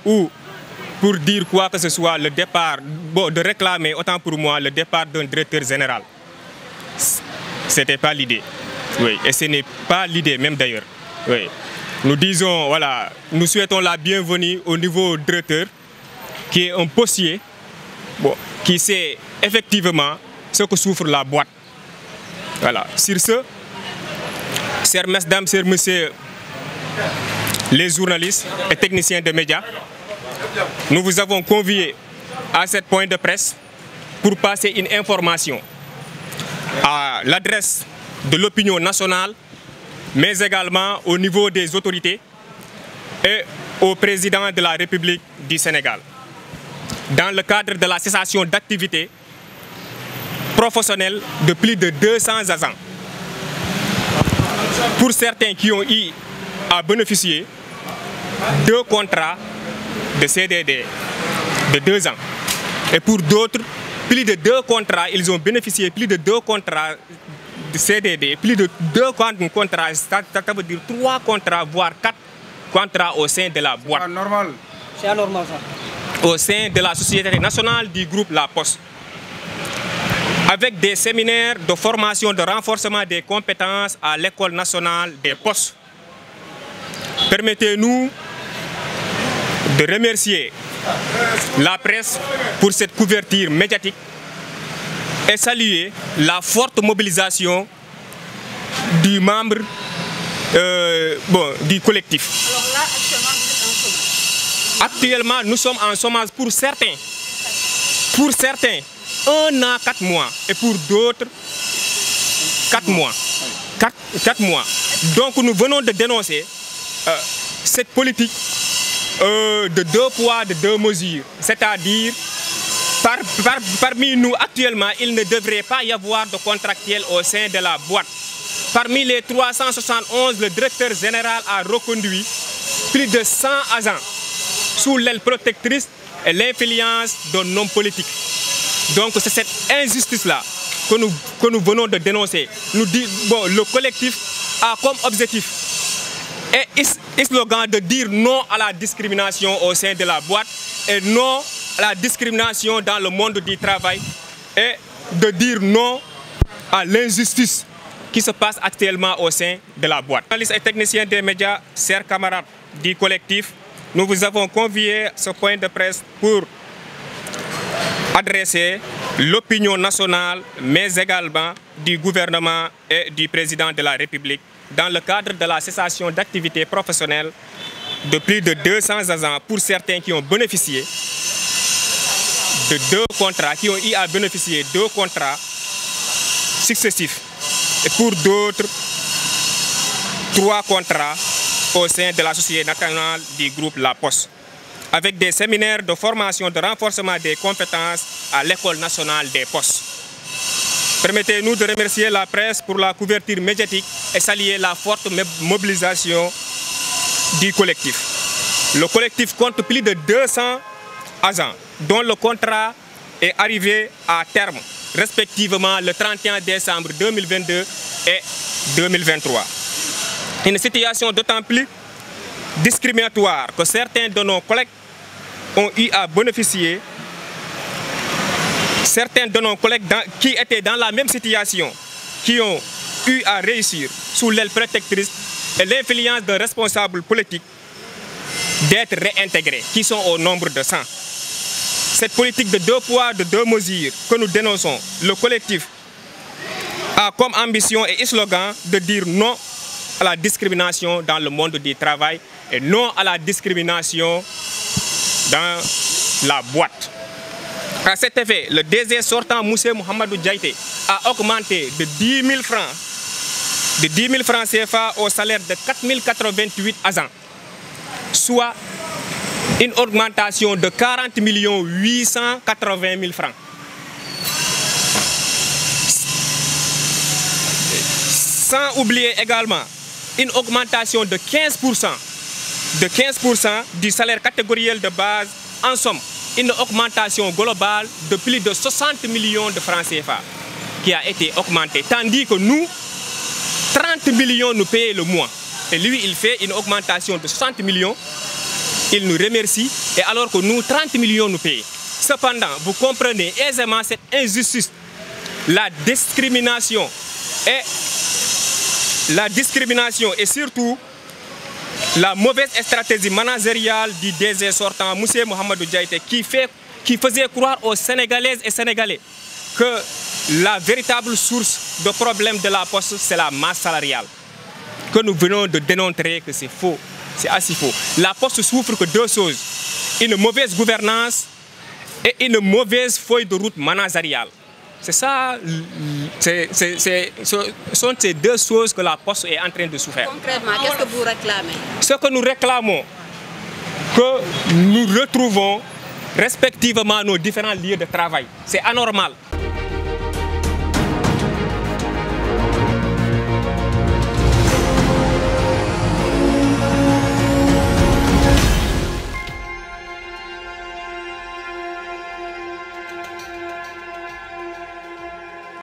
ou pour dire quoi que ce soit le départ, bon, de réclamer autant pour moi le départ d'un directeur général. Ce n'était pas l'idée. Oui, et ce n'est pas l'idée même d'ailleurs. Oui. Nous disons, voilà, nous souhaitons la bienvenue au nouveau directeur, qui est un postier, bon, qui sait effectivement ce que souffre la boîte. Voilà. Sur ce, chères mesdames, chers messieurs, les journalistes et techniciens de médias, nous vous avons conviés à cette point de presse pour passer une information à l'adresse de l'opinion nationale, mais également au niveau des autorités et au président de la République du Sénégal. Dans le cadre de la cessation d'activité professionnelle de plus de 200 agents. Pour certains qui ont eu à bénéficier de contrats de CDD de 2 ans. Et pour d'autres, plus de 2 contrats, ils ont bénéficié plus de 2 contrats de CDD, plus de 2 contrats, ça veut dire 3 contrats, voire 4 contrats au sein de la boîte. C'est normal. C'est anormal ça. Au sein de la Société nationale du groupe La Poste. Avec des séminaires de formation de renforcement des compétences à l'École nationale des postes. Permettez-nous de remercier la presse pour cette couverture médiatique et saluer la forte mobilisation du membre du collectif. Alors là, actuellement, vous êtes en chômage. Actuellement, nous sommes en chômage pour certains. Pour certains, 1 an, 4 mois. Et pour d'autres, 4 mois. 4 mois. Donc nous venons de dénoncer cette politique de 2 poids, de 2 mesures. C'est-à-dire, parmi nous actuellement, il ne devrait pas y avoir de contractuels au sein de la boîte. Parmi les 371, le directeur général a reconduit plus de 100 agents sous l'aile protectrice et l'influence d'un homme politique. Donc c'est cette injustice-là que nous venons de dénoncer. Nous dit, bon, le collectif a comme objectif et slogan de dire non à la discrimination au sein de la boîte et non à la discrimination dans le monde du travail et de dire non à l'injustice qui se passe actuellement au sein de la boîte. Journalistes et techniciens des médias, chers camarades du collectif, nous vous avons convié à ce point de presse pour adresser l'opinion nationale, mais également du gouvernement et du président de la République dans le cadre de la cessation d'activité professionnelle de plus de 200 agents pour certains qui ont bénéficié de 2 contrats, qui ont eu à bénéficier de 2 contrats successifs. Et pour d'autres, 3 contrats au sein de la Société nationale du groupe La Poste, avec des séminaires de formation de renforcement des compétences à l'École nationale des postes. Permettez-nous de remercier la presse pour la couverture médiatique et saluer la forte mobilisation du collectif. Le collectif compte plus de 200 agents, dont le contrat est arrivé à terme, respectivement le 31 décembre 2022 et 2023. Une situation d'autant plus discriminatoire que certains de nos collègues ont eu à bénéficier, certains de nos collègues qui étaient dans la même situation, qui ont eu à réussir sous l'aile protectrice et l'influence de responsables politiques d'être réintégrés, qui sont au nombre de 100. Cette politique de 2 poids, de 2 mesures que nous dénonçons, le collectif a comme ambition et slogan de dire non à la discrimination dans le monde du travail et non à la discrimination dans la boîte. À cet effet, le DG sortant Moussé Mohamedou Diaité a augmenté de 10 000 francs CFA au salaire de 4 088 agents, soit une augmentation de 40 880 000 francs. Sans oublier également une augmentation de 15% du salaire catégoriel de base, en somme, une augmentation globale de plus de 60 millions de francs CFA qui a été augmentée. Tandis que nous, 30 millions nous payons le mois. Et lui, il fait une augmentation de 60 millions il nous remercie, et alors que nous, 30 millions nous payent. Cependant, vous comprenez aisément cette injustice, la discrimination et surtout la mauvaise stratégie managériale du DG sortant, M. Mohamedou Diaité, qui faisait croire aux Sénégalaises et Sénégalais que la véritable source de problème de la Poste, c'est la masse salariale. Que nous venons de démontrer que c'est faux, c'est assez faux. La Poste souffre que deux choses, une mauvaise gouvernance et une mauvaise feuille de route managériale. C'est ça, ce sont ces deux choses que la Poste est en train de souffrir. Concrètement, qu'est-ce que vous réclamez? Ce que nous réclamons, que nous retrouvons respectivement nos différents lieux de travail. C'est anormal.